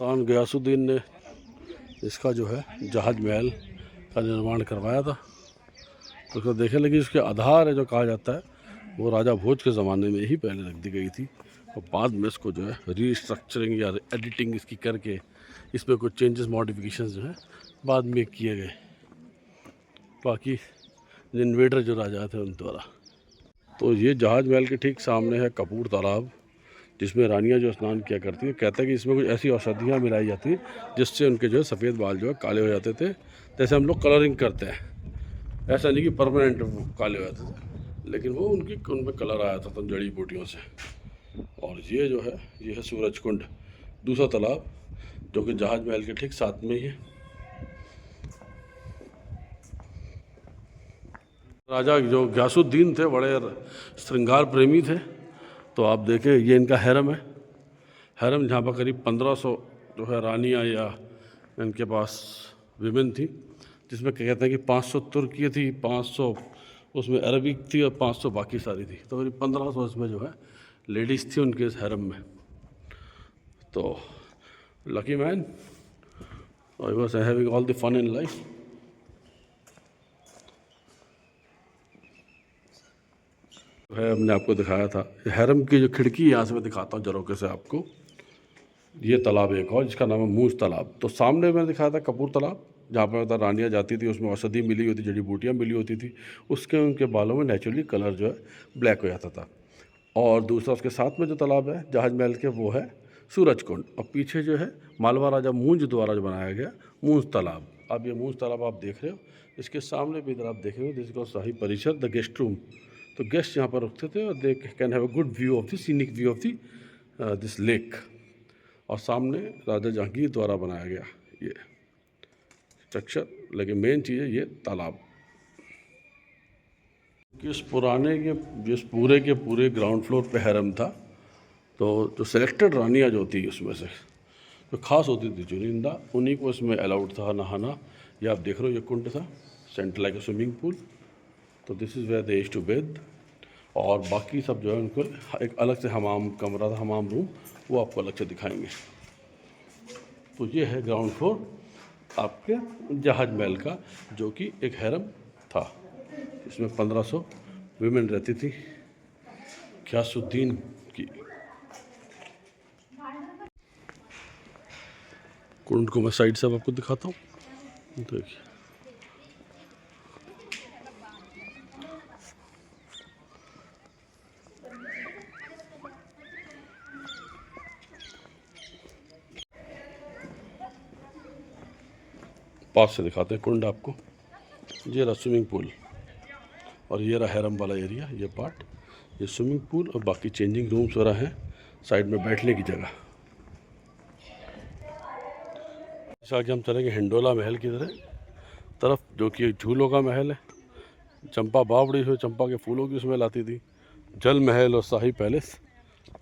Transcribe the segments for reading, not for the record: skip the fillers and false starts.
सुल्तान गयासुद्दीन ने इसका जो है जहाज महल का निर्माण करवाया था। तो उसको देखने लगी, उसके आधार है जो कहा जाता है वो राजा भोज के ज़माने में ही पहले रख दी गई थी और बाद में इसको जो है रीस्ट्रक्चरिंग या एडिटिंग इसकी करके इसमें कुछ चेंजेस मॉडिफिकेशन जो है बाद में किए गए, बाकी इन्वेडर जो राजा थे उन द्वारा। तो ये जहाज महल के ठीक सामने है कपूर तालाब, जिसमें रानियां जो स्नान किया करती हैं। कहते हैं कि इसमें कुछ ऐसी औषधियाँ मिलाई जाती हैं जिससे उनके जो है सफ़ेद बाल जो है काले हो जाते थे। जैसे हम लोग कलरिंग करते हैं, ऐसा नहीं कि परमानेंट वो काले हो जाते थे, लेकिन वो उनमें कलर आया था जड़ी बूटियों से। और ये जो है ये है सूरज कुंड, दूसरा तालाब जो कि जहाज महल के ठीक साथ में ही है। राजा जो गयासुद्दीन थे बड़े श्रृंगार प्रेमी थे, तो आप देखें ये इनका हैरम है। हैरम जहाँ पर करीब 1500 जो है रानियाँ या इनके पास विमेन थी, जिसमें कहते हैं कि 500 तुर्की थी, 500 उसमें अरबिक थी और 500 बाकी सारी थी। तो करीब 1500 इसमें जो है लेडीज़ थी उनके इस हैरम में। तो lucky man, I was having all the fun in life. है हमने आपको दिखाया था हैरम की जो खिड़की, यहाँ से मैं दिखाता हूँ जरोके से आपको। ये तालाब एक और जिसका नाम है मूस तालाब। तो सामने मैंने दिखाया था कपूर तालाब, जहाँ पर मतलब रानियाँ जाती थी, उसमें औषधि मिली होती, जड़ी बूटियाँ मिली होती थी, उसके उनके बालों में नेचुरली कलर जो है ब्लैक हो जाता था। और दूसरा उसके साथ में जो तालाब है जहाज महल के, वो है सूरज कुंड। और पीछे जो है मालवा राजा मूंज द्वारा जो बनाया गया मूंज तालाब। अब ये मूंज तालाब आप देख रहे हो, इसके सामने भी इधर आप देख रहे हो जिसको शाही परिसर द गेस्ट रूम। तो गेस्ट यहाँ पर रुकते थे और they can have a good view of the scenic view of the this lake. और सामने राजा जहांगीर द्वारा बनाया गया ये स्ट्रक्चर, लेकिन मेन चीज़ है ये तालाब। कि जिस पूरे के पूरे ग्राउंड फ्लोर पे हैरम था, तो जो सेलेक्टेड रानियाँ जो थी उसमें से जो खास होती थी चुनिंदा, उन्हीं को इसमें अलाउड था नहाना। ये आप देख रहे हो ये कुंड था, centre like a swimming pool. तो this is where they used to bathe. और बाकी सब जो है उनको एक अलग से हमाम कमरा था, हमाम रूम, वो आपको अलग से दिखाएंगे। तो ये है ग्राउंड फ्लोर आपके जहाज महल का, जो कि एक हैरम था। इसमें 1500 वीमेन रहती थी गयासुद्दीन की। कुंड को मैं साइड से अब आपको दिखाता हूँ, देखिए। पास से दिखाते हैं कुंड आपको। ये रहा स्विमिंग पूल और ये रहा हैरम वाला एरिया, ये पार्ट, ये स्विमिंग पूल और बाकी चेंजिंग रूम्स वगैरह हैं, साइड में बैठने की जगह। आगे हम चलेंगे हिंडोला महल की तरफ, जो कि झूलों का महल है। चंपा बावड़ी जो चंपा के फूलों की उसमें लाती थी। जल महल और शाही पैलेस,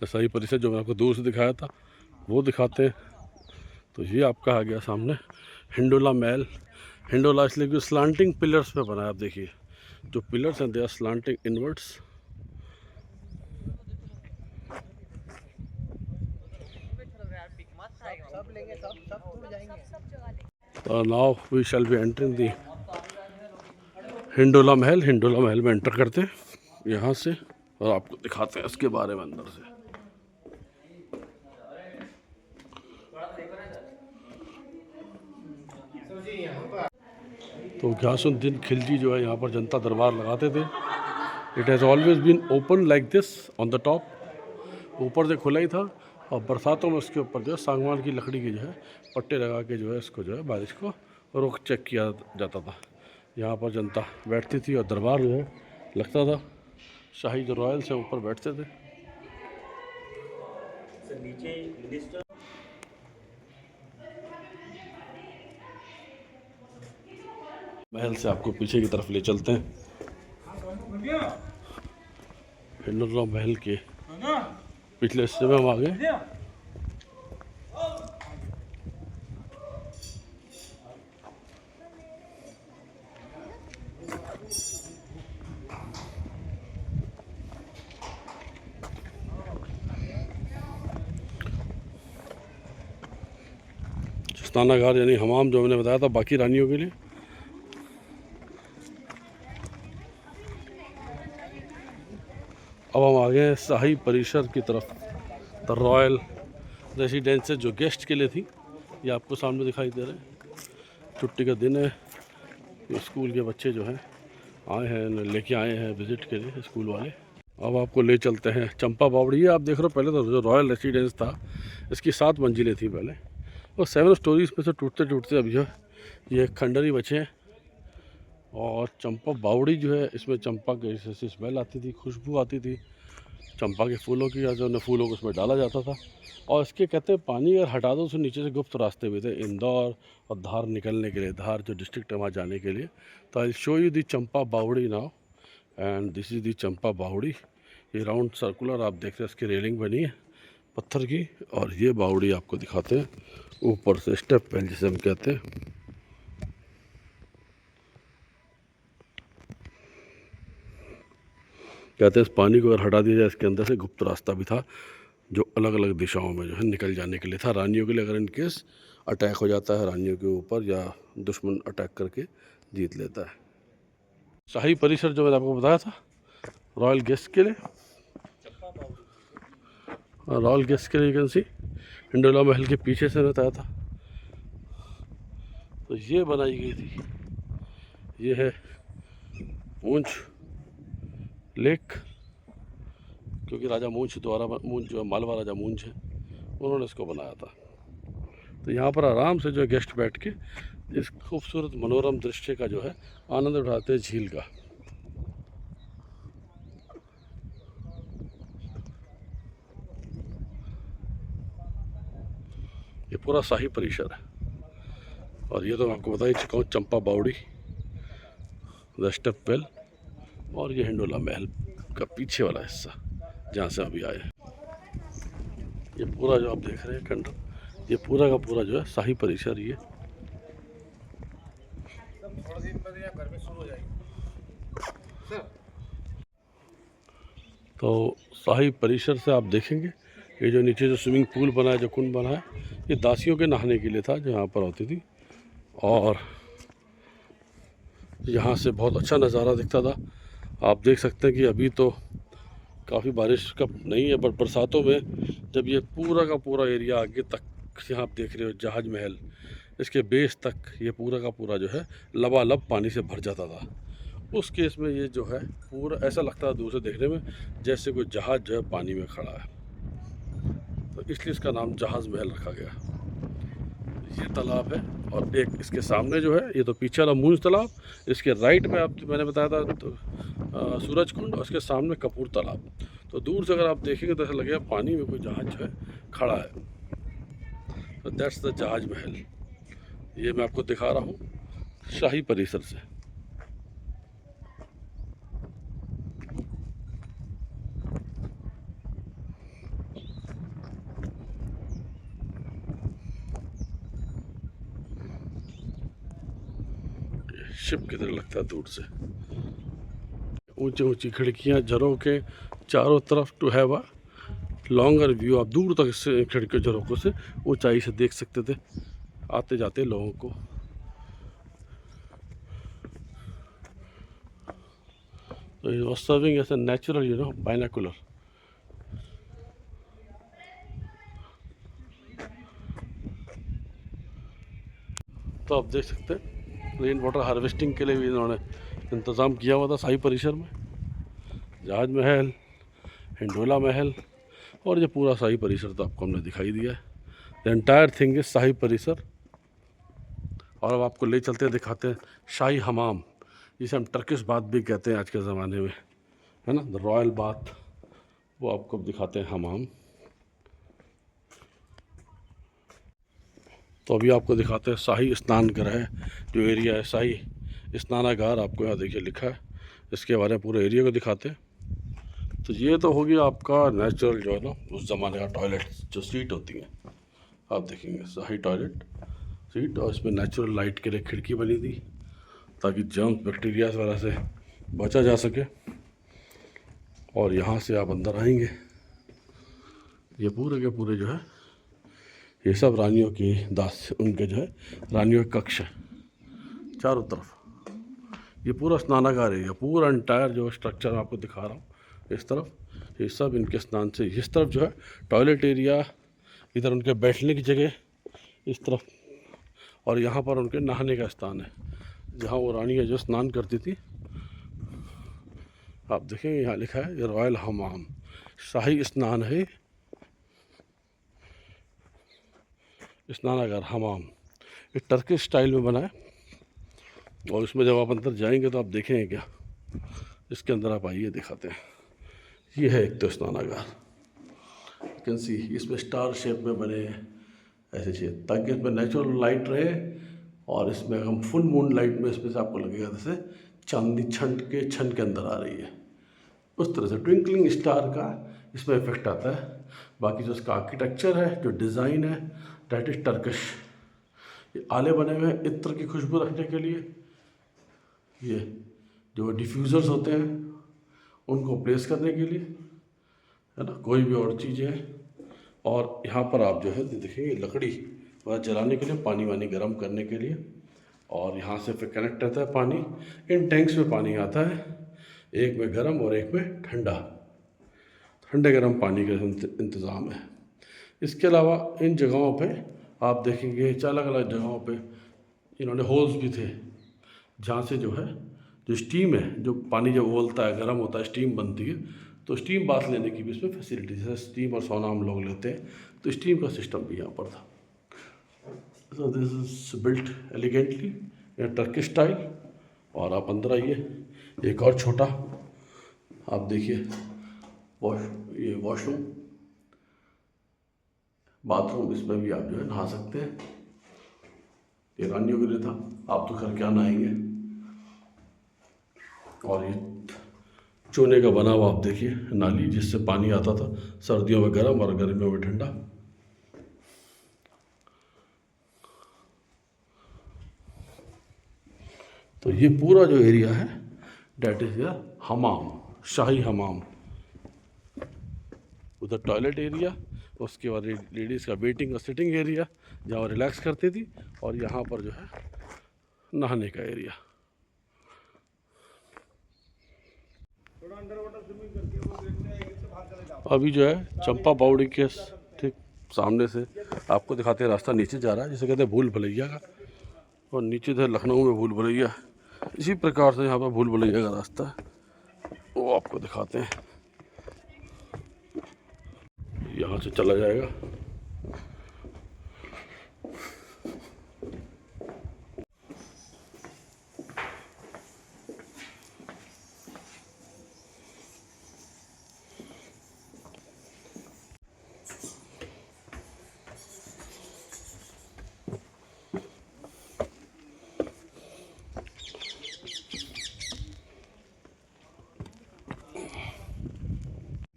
शाही परिसर जो मैंने आपको दूर से दिखाया था वो दिखाते हैं। तो ये आपका आ गया सामने हिंडोला महल। हिंडोला इसलिए कि स्लांटिंग पिलर्स पे बना है। आप देखिए जो पिलर्स हैं they are slanting inwards. Now we shall be entering the Hindola Mahal. Hindola महल में एंटर करते हैं यहाँ से और आपको दिखाते हैं इसके बारे में अंदर से। तो गयासुद्दीन खिलजी जो है यहाँ पर जनता दरबार लगाते थे। It has always been open like this on the top, ऊपर से खुला ही था। और बरसातों में उसके ऊपर जो है सागवान की लकड़ी की जो है पट्टे लगा के जो है इसको जो है बारिश को रोक चेक किया जाता था। यहाँ पर जनता बैठती थी और दरबार जो है लगता था। शाही जो रॉयल्स हैं ऊपर बैठते थे। महल से आपको पीछे की तरफ ले चलते हैं। हिंडोला महल के पिछले हिस्से में हम आ गए। स्नानागार यानी हमाम जो मैंने बताया था बाकी रानियों के लिए। अब हम आ गए हैं शाही परिसर की तरफ। द रॉयल रेसिडेंसेस जो गेस्ट के लिए थी, ये आपको सामने दिखाई दे रहे हैं। छुट्टी का दिन है, स्कूल के बच्चे जो हैं आए हैं, लेके आए हैं विज़िट के लिए स्कूल वाले। अब आपको ले चलते हैं चंपा बावड़ी। ये आप देख रहे हो, पहले तो जो रॉयल रेसिडेंस था इसकी 7 मंजिलें थी पहले, और 7 स्टोरीज में से टूटते टूटते अब जो ये खंडर ही बचे हैं। और चंपा बावड़ी जो है, इसमें चंपा की ऐसी स्मेल आती थी, खुशबू आती थी चंपा के फूलों की, या जो न फूलों को उसमें डाला जाता था। और इसके कहते हैं पानी अगर हटा दो तो नीचे से गुप्त रास्ते भी थे इंदौर और धार निकलने के लिए, धार जो डिस्ट्रिक्ट है वहाँ जाने के लिए। तो I show you the Champa Baori now, and this is the Champa Baori. ये राउंड सर्कुलर आप देख रहे हैं, इसकी रेलिंग बनी है पत्थर की, और ये बावड़ी आपको दिखाते हैं ऊपर से स्टेप वेल जिसे हम कहते हैं। कहते हैं इस पानी को अगर हटा दिया जाए, इसके अंदर से गुप्त रास्ता भी था जो अलग अलग दिशाओं में जो है निकल जाने के लिए था रानियों के लिए, अगर इन केस अटैक हो जाता है रानियों के ऊपर या दुश्मन अटैक करके जीत लेता है। शाही परिसर जो मैंने आपको बताया था रॉयल गेस्ट के लिए, रॉयल गेस्ट के लिए कैन सी हिंडोला महल के पीछे से बताया था। तो ये बनाई गई थी, ये है मूंछ लेक, क्योंकि राजा मूंछ द्वारा, मूंछ जो है मालवा राजा मूंछ है, उन्होंने इसको बनाया था। तो यहाँ पर आराम से जो है गेस्ट बैठ के इस खूबसूरत मनोरम दृश्य का जो है आनंद उठाते हैं झील का। ये पूरा शाही परिसर है, और ये तो मैं आपको बता ही चुका हूँ चंपा बावड़ी, द स्टेप वेल, और ये हिंडोला महल का पीछे वाला हिस्सा जहाँ से अभी आए। ये पूरा जो आप देख रहे हैं खंड, ये पूरा का पूरा जो है शाही परिसर। ये तो शाही परिसर से आप देखेंगे ये जो नीचे जो स्विमिंग पूल बना है, जो कुंड बना है, ये दासियों के नहाने के लिए था जो यहाँ पर होती थी। और यहाँ से बहुत अच्छा नज़ारा दिखता था। आप देख सकते हैं कि अभी तो काफ़ी बारिश का नहीं है, पर बरसातों में जब ये पूरा का पूरा एरिया आगे तक, यहाँ आप देख रहे हो जहाज महल, इसके बेस तक ये पूरा का पूरा जो है लबालब पानी से भर जाता था। उस केस में ये जो है पूरा ऐसा लगता है दूर से देखने में जैसे कोई जहाज़ जो है पानी में खड़ा है, तो इसलिए इसका नाम जहाज़ महल रखा गया। ये तालाब है, और एक इसके सामने जो है, ये तो पीछे वाला मूंछ तालाब, इसके राइट में आप मैंने बताया था तो सूरज कुंड, और इसके सामने कपूर तालाब। तो दूर से अगर आप देखेंगे तो ऐसा लगेगा पानी में कोई जहाज जो है खड़ा है। तो दैट्स द जहाज महल। ये मैं आपको दिखा रहा हूँ शाही परिसर से। शिप की तरह लगता है दूर से, ऊंची ऊंची खिड़कियां झरोके चारों तरफ, to have a longer view. आप दूर तक से खिड़की झरोकों से ऊंचाई से देख सकते थे आते जाते लोगों को। तो it was serving as a natural, binocular. तो आप देख सकते हैं रेन वाटर हार्वेस्टिंग के लिए भी इन्होंने इंतज़ाम किया हुआ था शाही परिसर में। जहाज महल, हिंडोला महल, और ये पूरा शाही परिसर तो आपको हमने दिखाई दिया है। द एंटायर थिंग इज शाही परिसर। और अब आपको ले चलते हैं, दिखाते हैं शाही हमाम, जिसे हम टर्किश बाथ भी कहते हैं आज के ज़माने में, है ना, द रॉयल बाथ। वो आपको दिखाते हैं हमाम। तो अभी आपको दिखाते हैं शाही स्नान गृह जो एरिया है, शाही स्नानागार आपको यहाँ देखिए लिखा है, इसके बारे में पूरे एरिया को दिखाते हैं। तो ये तो होगी आपका नेचुरल जो है ना उस ज़माने का टॉयलेट, जो सीट होती हैं आप देखेंगे शाही टॉयलेट सीट, और इसमें नेचुरल लाइट के लिए खिड़की बनी थी ताकि जर्म्स बैक्टीरिया वगैरह से बचा जा सके। और यहाँ से आप अंदर आएंगे, ये पूरे के पूरे जो है ये सब रानियों की दास, उनके जो है रानियों के कक्ष है चारों तरफ। ये पूरा स्नानागार एरिया, पूरा एंटायर जो स्ट्रक्चर मैं आपको दिखा रहा हूँ इस तरफ, ये सब इनके स्नान से। इस तरफ जो है टॉयलेट एरिया, इधर उनके बैठने की जगह इस तरफ, और यहाँ पर उनके नहाने का स्थान है जहाँ वो रानियाँ जो स्नान करती थी। आप देखेंगे यहाँ लिखा है ये रॉयल हमाम, शाही स्नान है, स्नानागार हमाम। ये टर्किश स्टाइल में बना है, और इसमें जब आप अंदर जाएंगे तो आप देखेंगे क्या, इसके अंदर आप आइए दिखाते हैं। ये है एक तो स्नानागार, कैन सी, इसमें स्टार शेप में बने हैं ऐसे चाहिए ताकि इसमें नेचुरल लाइट रहे, और इसमें हम फुल मून लाइट में इसमें से आपको लगेगा जैसे चांदनी छन के अंदर आ रही है, उस तरह से ट्विंकलिंग स्टार का इसमें इफेक्ट आता है। बाकी जो इसका आर्किटेक्चर है, जो डिज़ाइन है, डैट इज टर्किश। ये आले बने हुए हैं इत्र की खुशबू रखने के लिए, ये जो डिफ्यूज़र्स होते हैं उनको प्लेस करने के लिए, है ना, कोई भी और चीज़ें हैं। और यहाँ पर आप जो है देखिए लकड़ी वह जलाने के लिए, पानी वानी गर्म करने के लिए, और यहाँ से फिर कनेक्ट रहता है पानी। इन टैंक्स में पानी आता है, एक में गर्म और एक में ठंडा, ठंडे गर्म पानी का इंतज़ाम है। इसके अलावा इन जगहों पे आप देखेंगे अलग अलग जगहों पे इन्होंने होल्स भी थे जहाँ से जो है जो स्टीम है, जो पानी जब उबलता है गर्म होता है स्टीम बनती है, तो स्टीम बाथ लेने की भी इसमें फैसिलिटी, जैसे स्टीम और सोना हम लोग लेते हैं तो स्टीम का सिस्टम भी यहाँ पर था। So this is built elegantly in Turkish style. और आप अंदर आइए, एक और छोटा आप देखिए ये वॉशरूम बाथरूम, इसमें भी आप जो है नहा सकते हैं। ये रानियों के लिए था, आप तो घर क्या नहाएंगे। और ये चूने का बना हुआ आप देखिए नाली, जिससे पानी आता था, सर्दियों में गर्म और गर्मियों में ठंडा। तो ये पूरा जो एरिया है डैट इज द हमाम, शाही हमाम। उधर टॉयलेट एरिया, उसके बाद लेडीज़ का वेटिंग और सिटिंग एरिया जहाँ वो रिलैक्स करती थी, और यहाँ पर जो है नहाने का एरिया। अभी जो है चंपा बावड़ी के ठीक सामने से आपको दिखाते हैं रास्ता नीचे जा रहा है, जिसे कहते हैं भूल भुलैया का, और नीचे जो है लखनऊ में भूल भुलैया, इसी प्रकार से यहाँ पर भूल भुलैया का रास्ता है, वो आपको दिखाते हैं। यहाँ से चला जाएगा,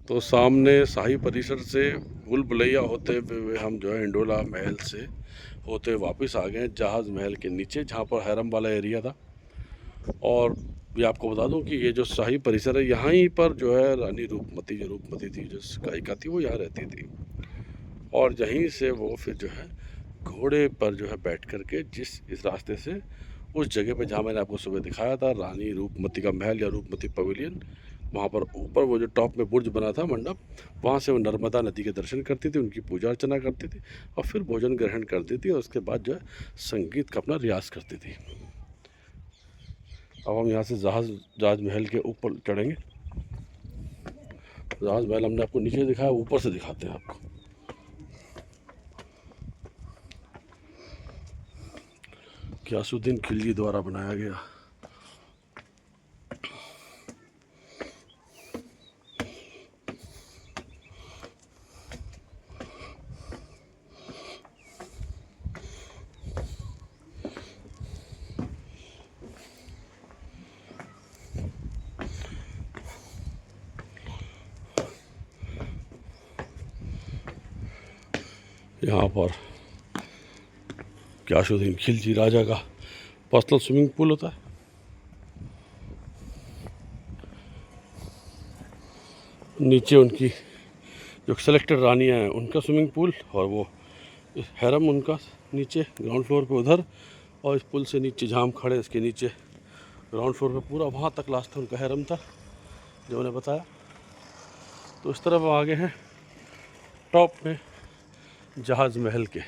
तो सामने शाही परिसर से भूल भुलैया होते हुए हम जो है इंडोला महल से होते वापस आ गए जहाज़ महल के नीचे, जहाँ पर हैरम वाला एरिया था। और ये आपको बता दूं कि ये जो शाही परिसर है, यहाँ ही पर जो है रानी रूपमती थी, जो गायिका थी, वो यहाँ रहती थी। और यहीं से वो फिर जो है घोड़े पर जो है बैठ करके इस रास्ते से उस जगह पे जहाँ मैंने आपको सुबह दिखाया था, रानी रूपमती का महल या रूपमती पवेलियन, वहाँ पर ऊपर वो जो टॉप में बुर्ज बना था मंडप, वहाँ से वो नर्मदा नदी के दर्शन करती थी, उनकी पूजा अर्चना करती थी, और फिर भोजन ग्रहण करती थी, और उसके बाद जो है संगीत का अपना रियाज करती थी। अब हम यहाँ से जहाज महल के ऊपर चढ़ेंगे। जहाज महल हमने आपको नीचे दिखाया, ऊपर से दिखाते हैं आपको। गियासुद्दीन खिलजी द्वारा बनाया गया। यहाँ पर गियासुद्दीन खिलजी राजा का पर्सनल स्विमिंग पूल होता है। नीचे उनकी जो सेलेक्टेड रानियाँ हैं उनका स्विमिंग पूल, और वो इस हैरम उनका नीचे ग्राउंड फ्लोर पे उधर, और इस पुल से नीचे जहाँ हम खड़े इसके नीचे ग्राउंड फ्लोर पे पूरा वहाँ तक लास्ट उनका हैरम था जो उन्हें बताया। तो इस तरफ आगे हैं टॉप में जहाज़ महल के,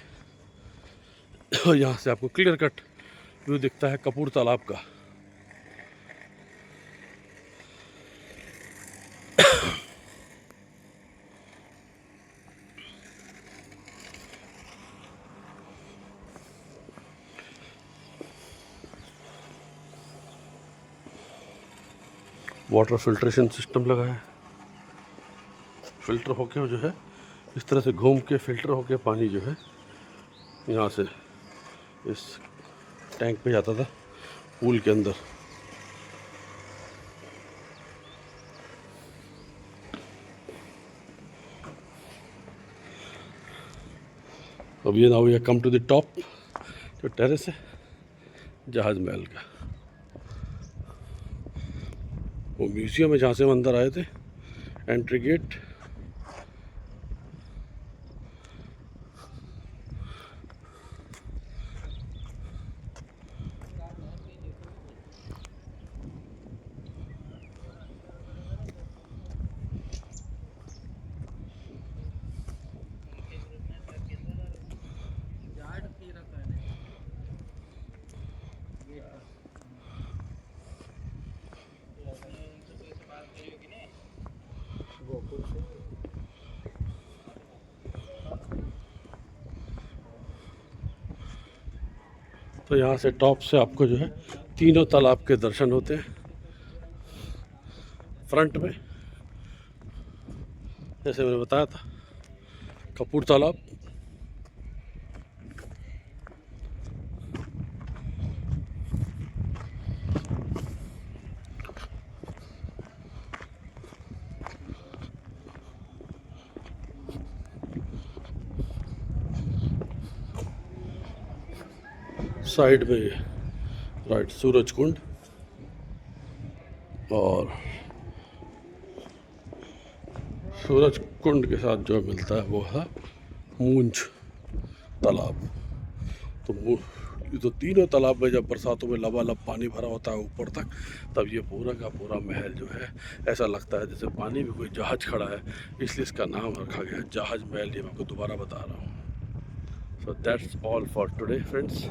और यहाँ से आपको क्लियर कट व्यू दिखता है कपूर तालाब का। वाटर फिल्ट्रेशन सिस्टम लगा है, फिल्टर होके जो है इस तरह से घूम के फिल्टर होके पानी जो है यहाँ से इस टैंक पे जाता था पूल के अंदर। अब ये now we come to the top, जो टेरेस है जहाज महल का, वो म्यूजियम है जहाँ से हम अंदर आए थे, एंट्री गेट। तो यहाँ से टॉप से आपको जो है तीनों तालाब के दर्शन होते हैं। फ्रंट में जैसे मैंने बताया था कपूर तालाब, साइड में राइट सूरज कुंड, और सूरज कुंड के साथ जो मिलता है वो है मूंछ तालाब। तो ये तो तीनों तालाब में जब बरसातों में लबालब पानी भरा होता है ऊपर तक, तब ये पूरा का पूरा महल जो है ऐसा लगता है जैसे पानी में कोई जहाज खड़ा है, इसलिए इसका नाम रखा गया है जहाज महल। ये मैं आपको दोबारा बता रहा हूँ। So that's all for today friends.